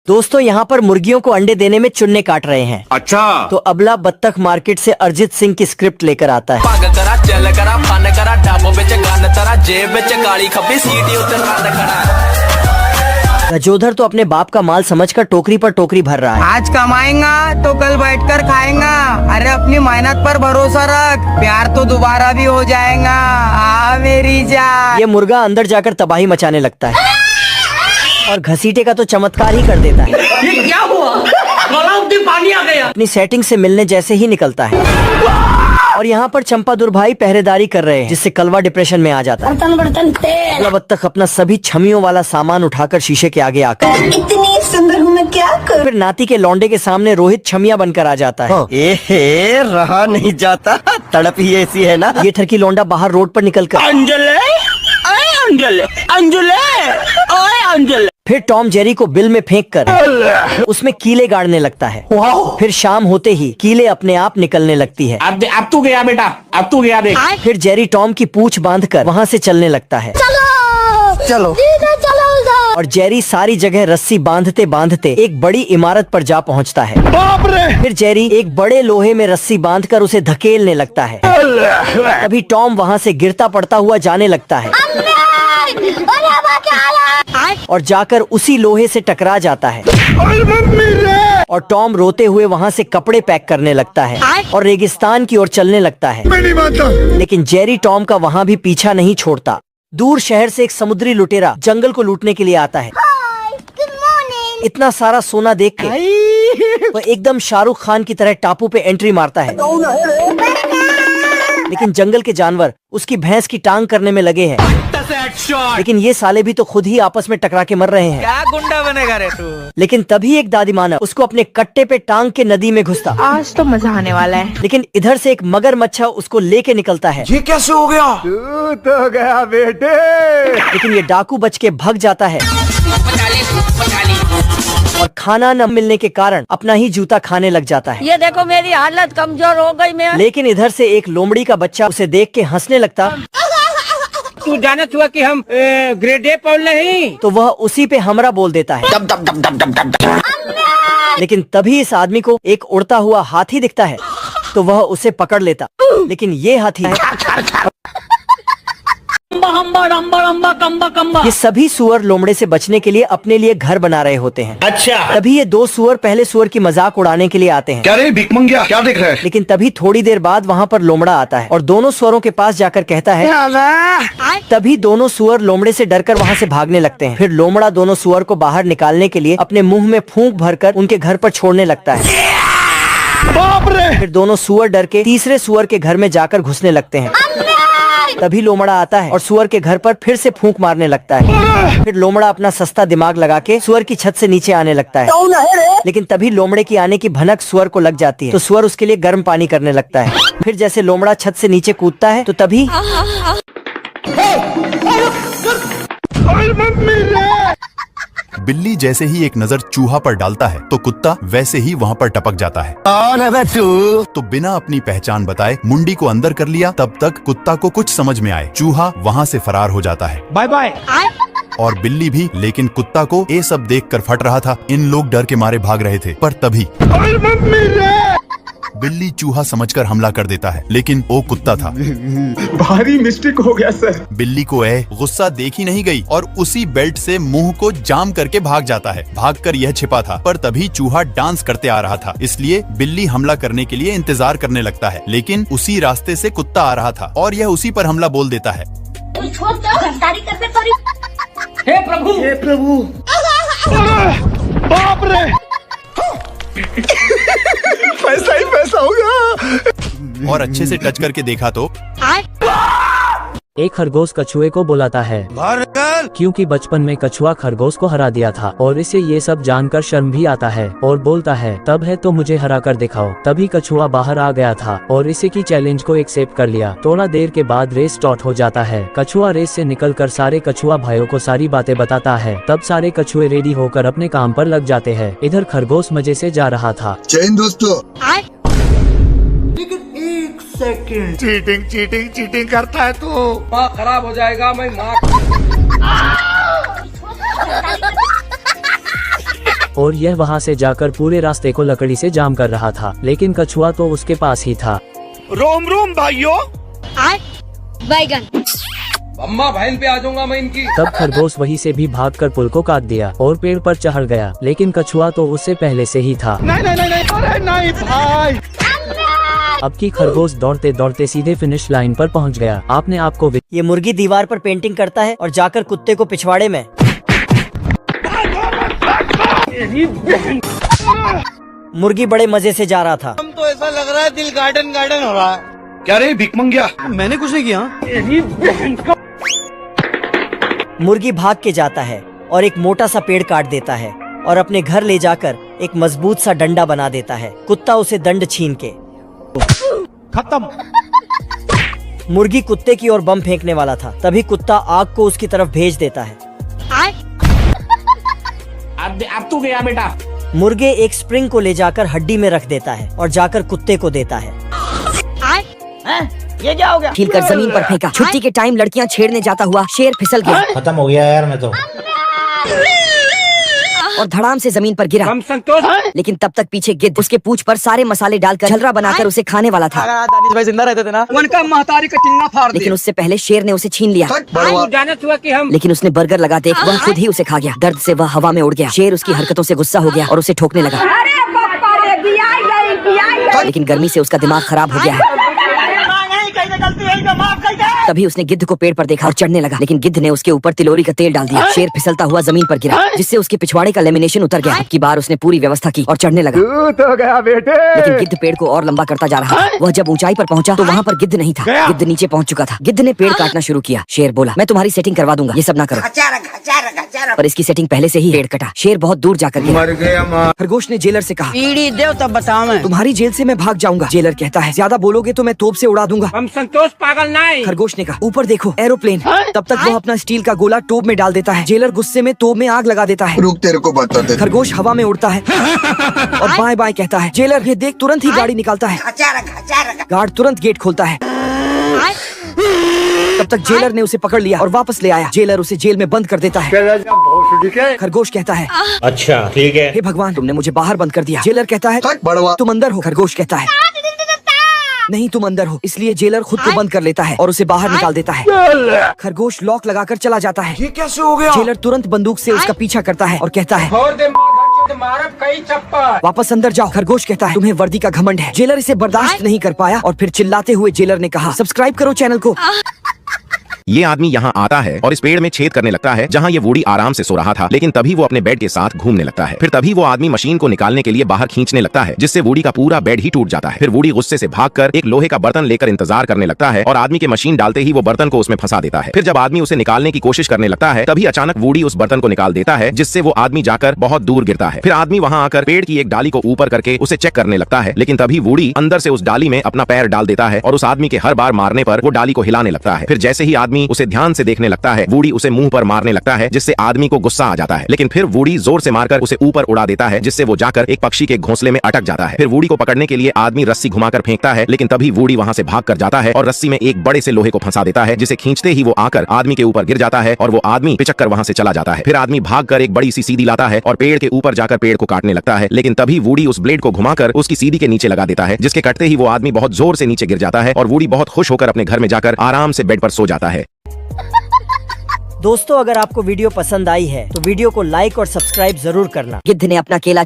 दोस्तों यहाँ पर मुर्गियों को अंडे देने में चुन्ने काट रहे हैं। अच्छा तो अबला बत्तख मार्केट से अरिजीत सिंह की स्क्रिप्ट लेकर आता है। रजोधर तो अपने बाप का माल समझकर टोकरी पर टोकरी भर रहा है। आज कमाएगा तो कल बैठकर खाएगा। अरे अपनी मेहनत पर भरोसा रख, प्यार तो दोबारा भी हो जाएगा। मेरी जान। ये मुर्गा अंदर जाकर तबाही मचाने लगता है और घसीटे का तो चमत्कार ही कर देता है। ये क्या हुआ? तालाब में पानी आ गया। अपनी सेटिंग से मिलने जैसे ही निकलता है और यहाँ पर चंपादुर भाई पहरेदारी कर रहे हैं, जिससे कलवा डिप्रेशन में आ जाता है। बर्तन तेल। अबला बत्तख अपना सभी छमियों वाला सामान उठाकर शीशे के आगे आकर इतनी सुंदर हूँ मैं क्या करूँ। फिर नाती के लौंडे के सामने रोहित छमिया बनकर आ जाता है। एहे रहा नहीं जाता, तड़प ही ऐसी है ना। ये ठरकी लौंडा बाहर रोड पर निकलकर अंजले, अंजले, अंजले, ओए अंजले। फिर टॉम जेरी को बिल में फेंककर उसमें कीले गाड़ने लगता है। फिर शाम होते ही कीले अपने आप निकलने लगती है। अब तू गया बेटा, अब तू गया देख। फिर जेरी टॉम की पूंछ बांधकर वहाँ से चलने लगता है। चलो और जेरी सारी जगह रस्सी बांधते बांधते एक बड़ी इमारत पर जा पहुँचता है। बाप रे। फिर जेरी एक बड़े लोहे में रस्सी बांधकर उसे धकेलने लगता है। तभी टॉम वहाँ से गिरता पड़ता हुआ जाने लगता है और जाकर उसी लोहे से टकरा जाता है। और टॉम रोते हुए वहाँ से कपड़े पैक करने लगता है और रेगिस्तान की ओर चलने लगता है। मैं नहीं मानता। लेकिन जेरी टॉम का वहाँ भी पीछा नहीं छोड़ता। दूर शहर से एक समुद्री लुटेरा जंगल को लूटने के लिए आता है। इतना सारा सोना देख के वो एकदम शाहरुख खान की तरह टापू पे एंट्री मारता है। लेकिन जंगल के जानवर उसकी भैंस की टांग करने में लगे हैं। लेकिन ये साले भी तो खुद ही आपस में टकरा के मर रहे हैं। क्या गुंडा बनेगा रे तू। लेकिन तभी एक दादी मानव उसको अपने कट्टे पे टांग के नदी में घुसता। आज तो मजा आने वाला है। लेकिन इधर से एक मगरमच्छ उसको लेके निकलता है। ये कैसे हो गया? तू तो गया बेटे। लेकिन ये डाकू बच के भाग जाता है और खाना न मिलने के कारण अपना ही जूता खाने लग जाता है। ये देखो मेरी हालत कमजोर हो गई मैं। लेकिन इधर से एक लोमड़ी का बच्चा उसे देख के हंसने लगता। तू जानत हुआ कि हम ग्रेड ए पढ़ नहीं। तो वह उसी पे हमरा बोल देता है। लेकिन तभी इस आदमी को एक उड़ता हुआ हाथी दिखता है तो वह उसे पकड़ लेता। लेकिन ये हाथी ये सभी सुअर लोमड़े से बचने के लिए अपने लिए घर बना रहे होते हैं। अच्छा। तभी ये दो सुअर पहले सुअर की मजाक उड़ाने के लिए आते हैं। क्या रे भिकमंगिया, क्या देख रहा है? लेकिन तभी थोड़ी देर बाद वहाँ पर लोमड़ा आता है और दोनों सुअरों के पास जाकर कहता है। तभी दोनों सुअर लोमड़े से डरकर वहाँ से भागने लगते हैं। फिर लोमड़ा दोनों सुअर को बाहर निकालने के लिए अपने मुंह में फूंक भरकर उनके घर पर छोड़ने लगता है। बाप रे। फिर दोनों सुअर डर के तीसरे सुअर के घर में जाकर घुसने लगते हैं। तभी लोमड़ा आता है और सुअर के घर पर फिर से फूंक मारने लगता है। फिर लोमड़ा अपना सस्ता दिमाग लगा के सुअर की छत से नीचे आने लगता है। लेकिन तभी लोमड़े की आने की भनक सुअर को लग जाती है तो सुअर उसके लिए गर्म पानी करने लगता है। फिर जैसे लोमड़ा छत से नीचे कूदता है तो तभी बिल्ली जैसे ही एक नजर चूहा पर डालता है तो कुत्ता वैसे ही वहाँ पर टपक जाता है। कौन है बे तू? तो बिना अपनी पहचान बताए मुंडी को अंदर कर लिया। तब तक कुत्ता को कुछ समझ में आए, चूहा वहाँ से फरार हो जाता है। Bye bye. और बिल्ली भी। लेकिन कुत्ता को ये सब देखकर फट रहा था। इन लोग डर के मारे भाग रहे थे। पर तभी बिल्ली चूहा समझकर हमला कर देता है। लेकिन वो कुत्ता था। भारी मिस्टेक हो गया सर। बिल्ली को गुस्सा देखी नहीं गई और उसी बेल्ट से मुंह को जाम करके भाग जाता है। भागकर यह छिपा था। पर तभी चूहा डांस करते आ रहा था, इसलिए बिल्ली हमला करने के लिए इंतजार करने लगता है। लेकिन उसी रास्ते से कुत्ता आ रहा था और यह उसी पर हमला बोल देता है। हे प्रभु, हे प्रभु। बाप रे। पैसा ही पैसा होगा। और अच्छे से टच करके देखा तो एक खरगोश कछुए को बुलाता है क्योंकि बचपन में कछुआ खरगोश को हरा दिया था और इसे ये सब जानकर शर्म भी आता है और बोलता है तब है तो मुझे हरा कर दिखाओ। तभी कछुआ बाहर आ गया था और इसे की चैलेंज को एक्सेप्ट कर लिया। थोड़ा देर के बाद रेस स्टार्ट हो जाता है। कछुआ रेस से निकलकर सारे कछुआ भाइयों को सारी बातें बताता है। तब सारे कछुए रेडी होकर अपने काम पर लग जाते हैं। इधर खरगोश मजे से जा रहा था। चैन दोस्तों। चीटिंग चीटिंग चीटिंग करता है तू। माँ खराब हो जाएगा। मैं माँ और यह वहाँ से जाकर पूरे रास्ते को लकड़ी से जाम कर रहा था, लेकिन कछुआ तो उसके पास ही था। रोम रोम भाइयों। बैगन अम्मा बहन पे आ जाऊंगा मैं इनकी। तब खरगोश वहीं से भी भागकर पुल को काट दिया और पेड़ पर चढ़ गया, लेकिन कछुआ तो उससे पहले से ही था। नहीं नहीं नहीं नहीं, अरे नहीं भाई। अब की खरगोश दौड़ते दौड़ते सीधे फिनिश लाइन पर पहुंच गया। आपने आपको ये मुर्गी दीवार पर पेंटिंग करता है और जाकर कुत्ते को पिछवाड़े में। मुर्गी बड़े मजे से जा रहा था। हम तो ऐसा लग रहा है दिल गार्डन गार्डन हो रहा है। क्या रे भिख मंगिया? मैंने कुछ नहीं किया। मुर्गी भाग के जाता है और एक मोटा सा पेड़ काट देता है और अपने घर ले जाकर एक मजबूत सा डंडा बना देता है। कुत्ता उसे दंड छीन के खत्म। मुर्गी कुत्ते की ओर बम फेंकने वाला था, तभी कुत्ता आग को उसकी तरफ भेज देता है। अब तू गया बेटा। मुर्गे एक स्प्रिंग को ले जाकर हड्डी में रख देता है और जाकर कुत्ते को देता है। ये क्या हो गया? छीलकर जमीन पर फेंका। छुट्टी के टाइम लड़कियां छेड़ने जाता हुआ शेर फिसल गया। खत्म हो गया यार मैं तो। और धड़ाम से जमीन पर गिरा। हम संतोष। लेकिन तब तक पीछे गिद्ध उसके पूंछ पर सारे मसाले डालकर झलरा बनाकर उसे खाने वाला था। दानिश भाई जिंदा रहते थे ना, उनका महतारी का टिंगा फाड़ दिया। लेकिन उससे पहले शेर ने उसे छीन लिया। जानत हुआ कि हम लेकिन उसने बर्गर लगा देख वह खुद ही उसे खा गया। दर्द से वह हवा में उड़ गया। शेर उसकी हरकतों से गुस्सा हो गया और उसे ठोकने लगा। लेकिन गर्मी से उसका दिमाग खराब हो गया है। तभी उसने गिद्ध को पेड़ पर देखा और चढ़ने लगा, लेकिन गिद्ध ने उसके ऊपर तिलोरी का तेल डाल दिया। शेर फिसलता हुआ जमीन पर गिरा, जिससे उसके पिछवाड़े का लेमिनेशन उतर गया। अब की बार उसने पूरी व्यवस्था की और चढ़ने लगा। तो गया बेटे। लेकिन गिद्ध पेड़ को और लंबा करता जा रहा था। वह जब ऊंचाई पर पहुंचा तो वहाँ पर गिद्ध नहीं था। गिद्ध नीचे पहुंच चुका था। गिद्ध ने पेड़ काटना शुरू किया। शेर बोला, मैं तुम्हारी सेटिंग करवा दूंगा, ये सब ना करो। पर इसकी सेटिंग पहले से ही पेड़ कटा। शेर बहुत दूर जाकर गिरा। खरगोश ने जेलर से कहा, पीढ़ी दे तब बताओ मैं। तुम्हारी जेल से मैं भाग जाऊंगा। जेलर कहता है, ज्यादा बोलोगे तो मैं तोप से उड़ा दूंगा। हम संतोष पागल नहीं। खरगोश ने कहा, ऊपर देखो एरोप्लेन। तब तक वो अपना स्टील का गोला टोप में डाल देता है। जेलर गुस्से में तोप में आग लगा देता है। रुक तेरे को बताते। खरगोश हवा में उड़ता है और बाएं बाएं कहता है। जेलर ये देख तुरंत ही गाड़ी निकालता है। गार्ड तुरंत गेट खोलता है। तब तक जेलर ने उसे पकड़ लिया और वापस ले आया। जेलर उसे जेल में बंद कर देता है। खरगोश कहता है, अच्छा ठीक है। हे भगवान, तुमने मुझे बाहर बंद कर दिया। जेलर कहता है, बड़वा तुम अंदर हो। खरगोश कहता है, नहीं तुम अंदर हो। इसलिए जेलर खुद को बंद कर लेता है और उसे बाहर निकाल देता है। खरगोश लॉक लगाकर चला जाता है। ये कैसे हो गया? जेलर तुरंत बंदूक से उसका पीछा करता है और कहता है, कई चप्पल। वापस अंदर जाओ। खरगोश कहता है, तुम्हें वर्दी का घमंड है। जेलर इसे बर्दाश्त नहीं कर पाया और फिर चिल्लाते हुए जेलर ने कहा, सब्सक्राइब करो चैनल को। ये आदमी यहाँ आता है और इस पेड़ में छेद करने लगता है जहाँ ये वुडी आराम से सो रहा था, लेकिन तभी वो अपने बेड के साथ घूमने लगता है। फिर तभी वो आदमी मशीन को निकालने के लिए बाहर खींचने लगता है, जिससे वुडी का पूरा बेड ही टूट जाता है। फिर वुडी गुस्से से भागकर एक लोहे का बर्तन लेकर इंतजार करने लगता है और आदमी के मशीन डालते ही वो बर्तन को उसमें फंसा देता है। फिर जब आदमी उसे निकालने की कोशिश करने लगता है, तभी अचानक वुडी उस बर्तन को निकाल देता है, जिससे वो आदमी जाकर बहुत दूर गिरता है। फिर आदमी वहाँ आकर पेड़ की एक डाली को ऊपर करके उसे चेक करने लगता है, लेकिन तभी वुडी अंदर से उस डाली में अपना पैर डाल देता है और उस आदमी के हर बार मारने पर वो डाली को हिलाने लगता है। फिर जैसे ही आदमी उसे ध्यान से देखने लगता है, वुडी उसे मुंह पर मारने लगता है, जिससे आदमी को गुस्सा आ जाता है। लेकिन फिर वुडी जोर से मारकर उसे ऊपर उड़ा देता है, जिससे वो जाकर एक पक्षी के घोंसले में अटक जाता है। फिर वुडी को पकड़ने के लिए आदमी रस्सी घुमाकर फेंकता है, लेकिन तभी वुडी वहां से भाग कर जाता है और रस्सी में एक बड़े से लोहे को फंसा देता है, जिसे खींचते ही वो आकर आदमी के ऊपर गिर जाता है और वो आदमी पिचक कर वहां से चला जाता है। फिर आदमी भागकर एक बड़ी सी सीधी लाता है और पेड़ के ऊपर जाकर पेड़ को काटने लगता है, लेकिन तभी वुडी उस ब्लेड को घुमाकर उसकी सीधी के नीचे लगा देता है, जिसके कटते ही वो आदमी बहुत जोर से नीचे गिर जाता है और वुडी बहुत खुश होकर अपने घर में जाकर आराम से बेड पर सो जाता है। दोस्तों, अगर आपको वीडियो पसंद आई है तो वीडियो को लाइक और सब्सक्राइब जरूर करना। गिद्ध ने अपना केला